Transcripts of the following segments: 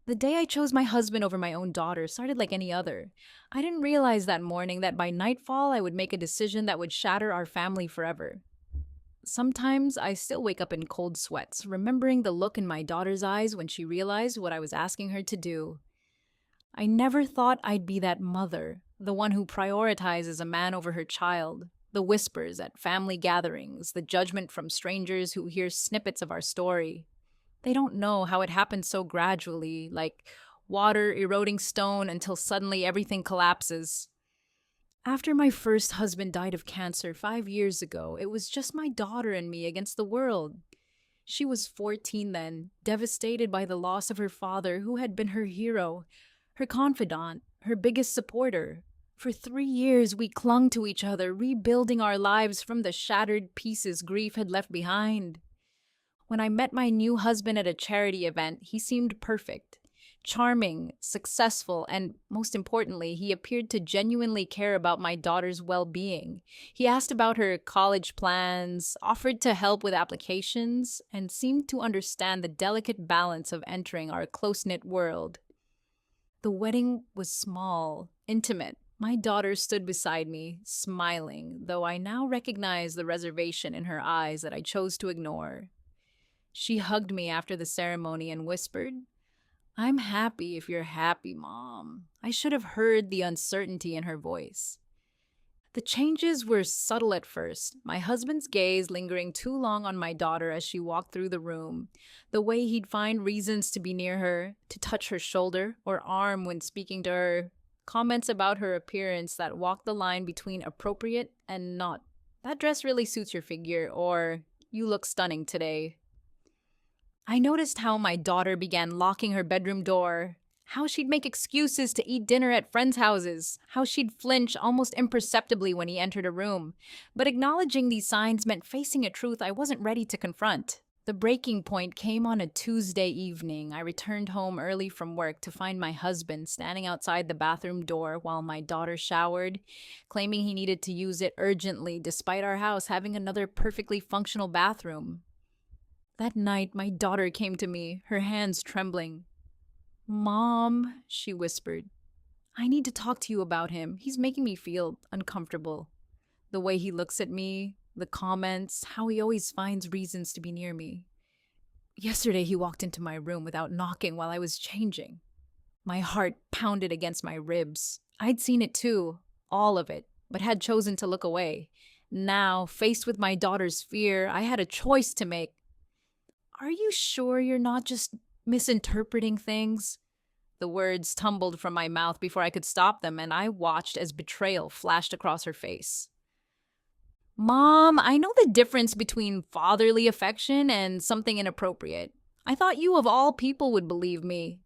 The day I chose my husband over my own daughter started like any other. I didn't realize that morning that by nightfall I would make a decision that would shatter our family forever. Sometimes I still wake up in cold sweats, remembering the look in my daughter's eyes when she realized what I was asking her to do. I never thought I'd be that mother, the one who prioritizes a man over her child, the whispers at family gatherings, the judgment from strangers who hear snippets of our story. They don't know how it happened so gradually, like water eroding stone until suddenly everything collapses. After my first husband died of cancer 5 years ago, it was just my daughter and me against the world. She was 14 then, devastated by the loss of her father, who had been her hero, her confidant, her biggest supporter. For 3 years, we clung to each other, rebuilding our lives from the shattered pieces grief had left behind. When I met my new husband at a charity event, he seemed perfect. Charming, successful, and most importantly, he appeared to genuinely care about my daughter's well being. He asked about her college plans, offered to help with applications, and seemed to understand the delicate balance of entering our close knit world. The wedding was small, intimate. My daughter stood beside me, smiling, though I now recognize the reservation in her eyes that I chose to ignore. She hugged me after the ceremony and whispered, "I'm happy if you're happy, Mom." I should have heard the uncertainty in her voice. The changes were subtle at first, my husband's gaze lingering too long on my daughter as she walked through the room, the way he'd find reasons to be near her, to touch her shoulder or arm when speaking to her, comments about her appearance that walked the line between appropriate and not. "That dress really suits your figure," or "You look stunning today." I noticed how my daughter began locking her bedroom door, how she'd make excuses to eat dinner at friends' houses, how she'd flinch almost imperceptibly when he entered a room. But acknowledging these signs meant facing a truth I wasn't ready to confront. The breaking point came on a Tuesday evening. I returned home early from work to find my husband standing outside the bathroom door while my daughter showered, claiming he needed to use it urgently despite our house having another perfectly functional bathroom. That night, my daughter came to me, her hands trembling. "Mom," she whispered, "I need to talk to you about him. He's making me feel uncomfortable. The way he looks at me, the comments, how he always finds reasons to be near me. Yesterday, he walked into my room without knocking while I was changing." My heart pounded against my ribs. I'd seen it too, all of it, but had chosen to look away. Now, faced with my daughter's fear, I had a choice to make. "Are you sure you're not just misinterpreting things?" The words tumbled from my mouth before I could stop them, and I watched as betrayal flashed across her face. "Mom, I know the difference between fatherly affection and something inappropriate. I thought you of all people would believe me."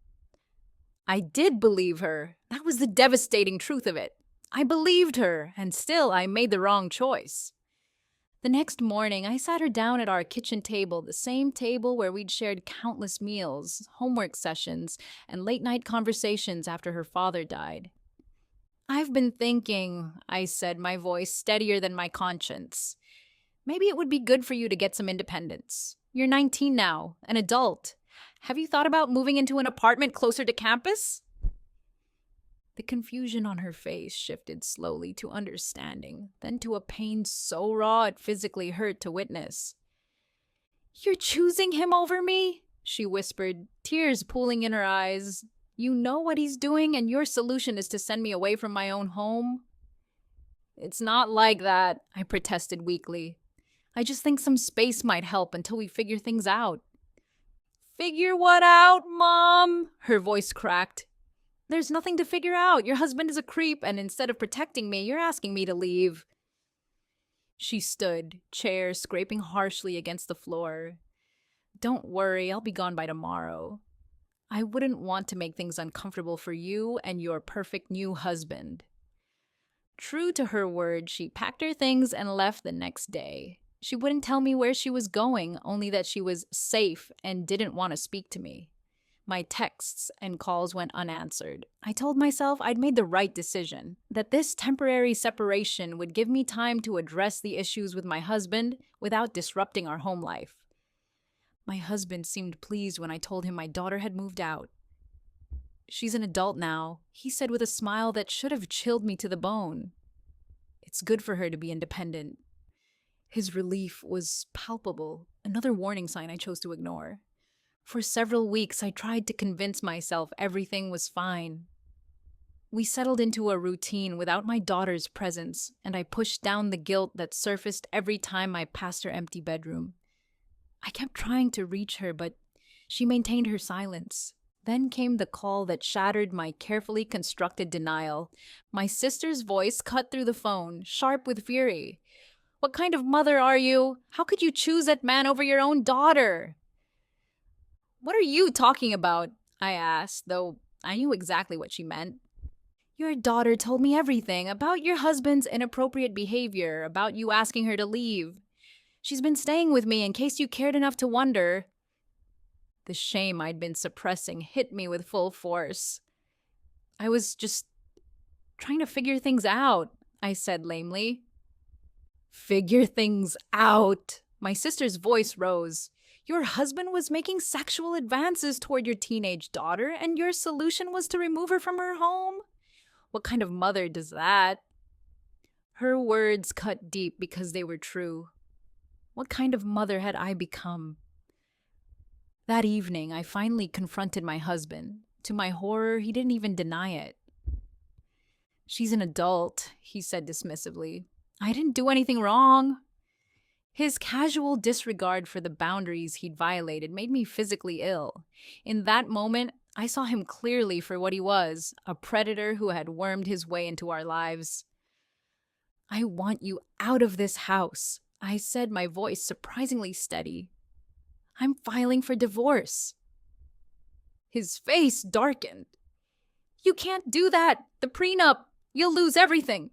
I did believe her. That was the devastating truth of it. I believed her, and still I made the wrong choice. The next morning, I sat her down at our kitchen table, the same table where we'd shared countless meals, homework sessions, and late-night conversations after her father died. "I've been thinking," I said, my voice steadier than my conscience. "Maybe it would be good for you to get some independence. You're 19 now, an adult. Have you thought about moving into an apartment closer to campus?" The confusion on her face shifted slowly to understanding, then to a pain so raw it physically hurt to witness. "You're choosing him over me?" she whispered, tears pooling in her eyes. "You know what he's doing, and your solution is to send me away from my own home?" "It's not like that," I protested weakly. "I just think some space might help until we figure things out." "Figure what out, Mom?" Her voice cracked. "There's nothing to figure out. Your husband is a creep, and instead of protecting me, you're asking me to leave." She stood, chair scraping harshly against the floor. "Don't worry, I'll be gone by tomorrow. I wouldn't want to make things uncomfortable for you and your perfect new husband." True to her word, she packed her things and left the next day. She wouldn't tell me where she was going, only that she was safe and didn't want to speak to me. My texts and calls went unanswered. I told myself I'd made the right decision, that this temporary separation would give me time to address the issues with my husband without disrupting our home life. My husband seemed pleased when I told him my daughter had moved out. She's an adult now, he said with a smile that should have chilled me to the bone. It's good for her to be independent. His relief was palpable, another warning sign I chose to ignore. For several weeks, I tried to convince myself everything was fine. We settled into a routine without my daughter's presence, and I pushed down the guilt that surfaced every time I passed her empty bedroom. I kept trying to reach her, but she maintained her silence. Then came the call that shattered my carefully constructed denial. My sister's voice cut through the phone, sharp with fury. "What kind of mother are you? How could you choose that man over your own daughter?" "What are you talking about?" I asked, though I knew exactly what she meant. "Your daughter told me everything about your husband's inappropriate behavior, about you asking her to leave. She's been staying with me in case you cared enough to wonder." The shame I'd been suppressing hit me with full force. "I was just trying to figure things out," I said lamely. "Figure things out?" My sister's voice rose. "Your husband was making sexual advances toward your teenage daughter, and your solution was to remove her from her home? What kind of mother does that?" Her words cut deep because they were true. What kind of mother had I become? That evening, I finally confronted my husband. To my horror, he didn't even deny it. "She's an adult," he said dismissively. "I didn't do anything wrong." His casual disregard for the boundaries he'd violated made me physically ill. In that moment, I saw him clearly for what he was, a predator who had wormed his way into our lives. "I want you out of this house," I said, my voice surprisingly steady. "I'm filing for divorce." His face darkened. "You can't do that! The prenup! You'll lose everything!"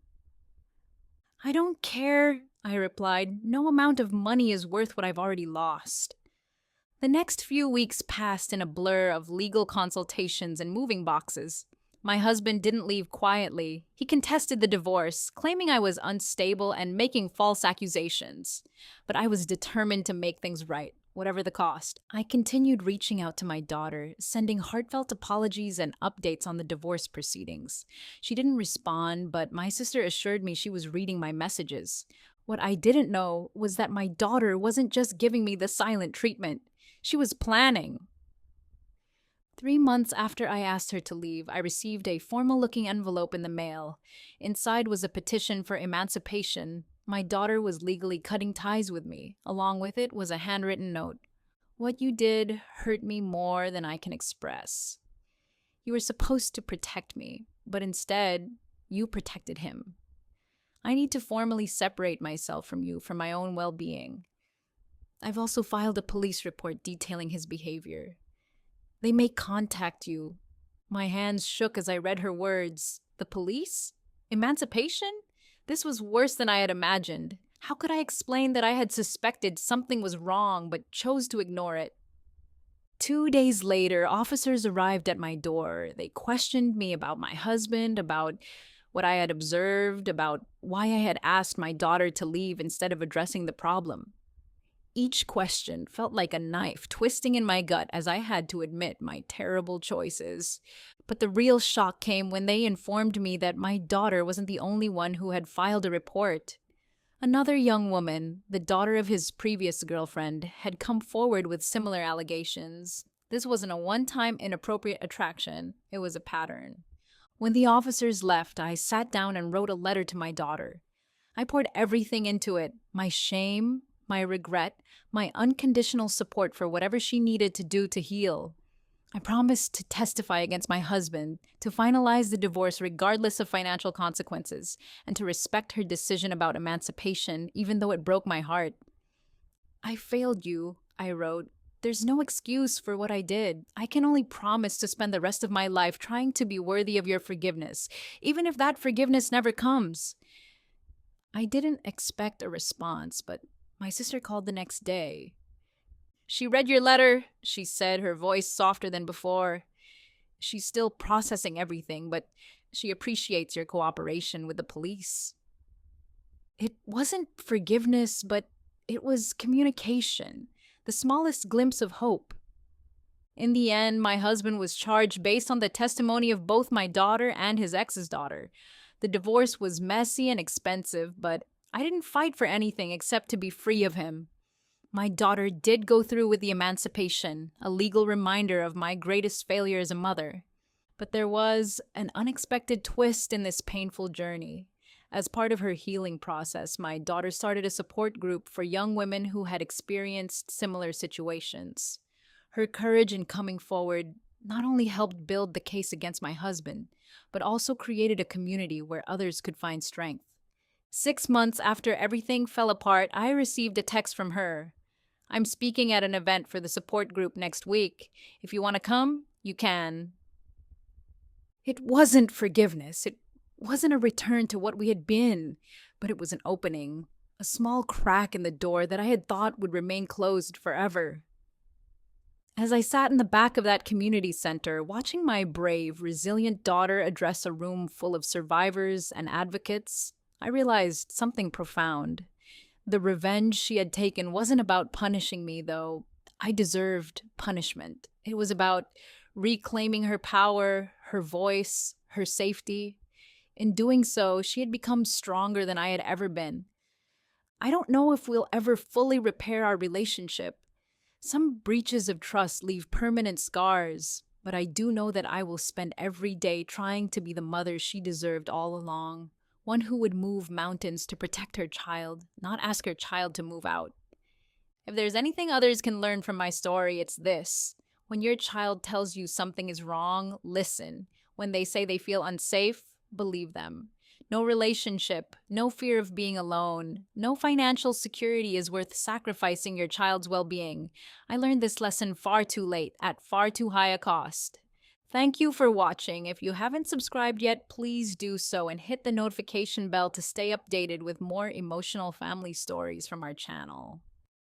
"I don't care," I replied. "No amount of money is worth what I've already lost." The next few weeks passed in a blur of legal consultations and moving boxes. My husband didn't leave quietly. He contested the divorce, claiming I was unstable and making false accusations. But I was determined to make things right, whatever the cost. I continued reaching out to my daughter, sending heartfelt apologies and updates on the divorce proceedings. She didn't respond, but my sister assured me she was reading my messages. What I didn't know was that my daughter wasn't just giving me the silent treatment. She was planning. 3 months after I asked her to leave, I received a formal-looking envelope in the mail. Inside was a petition for emancipation. My daughter was legally cutting ties with me. Along with it was a handwritten note. "What you did hurt me more than I can express. You were supposed to protect me, but instead, you protected him. I need to formally separate myself from you for my own well-being. I've also filed a police report detailing his behavior. They may contact you." My hands shook as I read her words. The police? Emancipation? This was worse than I had imagined. How could I explain that I had suspected something was wrong but chose to ignore it? 2 days later, officers arrived at my door. They questioned me about my husband, about what I had observed, about why I had asked my daughter to leave instead of addressing the problem. Each question felt like a knife twisting in my gut as I had to admit my terrible choices. But the real shock came when they informed me that my daughter wasn't the only one who had filed a report. Another young woman, the daughter of his previous girlfriend, had come forward with similar allegations. This wasn't a one-time inappropriate attraction, it was a pattern. When the officers left, I sat down and wrote a letter to my daughter. I poured everything into it, my shame, my regret, my unconditional support for whatever she needed to do to heal. I promised to testify against my husband, to finalize the divorce regardless of financial consequences, and to respect her decision about emancipation, even though it broke my heart. "I failed you," I wrote. "There's no excuse for what I did. I can only promise to spend the rest of my life trying to be worthy of your forgiveness, even if that forgiveness never comes." I didn't expect a response, but my sister called the next day. "She read your letter," she said, her voice softer than before. "She's still processing everything, but she appreciates your cooperation with the police." It wasn't forgiveness, but it was communication, the smallest glimpse of hope. In the end, my husband was charged based on the testimony of both my daughter and his ex's daughter. The divorce was messy and expensive, but I didn't fight for anything except to be free of him. My daughter did go through with the emancipation, a legal reminder of my greatest failure as a mother. But there was an unexpected twist in this painful journey. As part of her healing process, my daughter started a support group for young women who had experienced similar situations. Her courage in coming forward not only helped build the case against my husband, but also created a community where others could find strength. 6 months after everything fell apart, I received a text from her. I'm speaking at an event for the support group next week. If you want to come, you can. It wasn't forgiveness. It wasn't a return to what we had been, but it was an opening, a small crack in the door that I had thought would remain closed forever. As I sat in the back of that community center, watching my brave, resilient daughter address a room full of survivors and advocates, I realized something profound. The revenge she had taken wasn't about punishing me, though. I deserved punishment. It was about reclaiming her power, her voice, her safety. In doing so, she had become stronger than I had ever been. I don't know if we'll ever fully repair our relationship. Some breaches of trust leave permanent scars, but I do know that I will spend every day trying to be the mother she deserved all along. One who would move mountains to protect her child, not ask her child to move out. If there's anything others can learn from my story, it's this. When your child tells you something is wrong, listen. When they say they feel unsafe, believe them. No relationship, no fear of being alone, no financial security is worth sacrificing your child's well-being. I learned this lesson far too late, at far too high a cost. Thank you for watching. If you haven't subscribed yet, please do so and hit the notification bell to stay updated with more emotional family stories from our channel.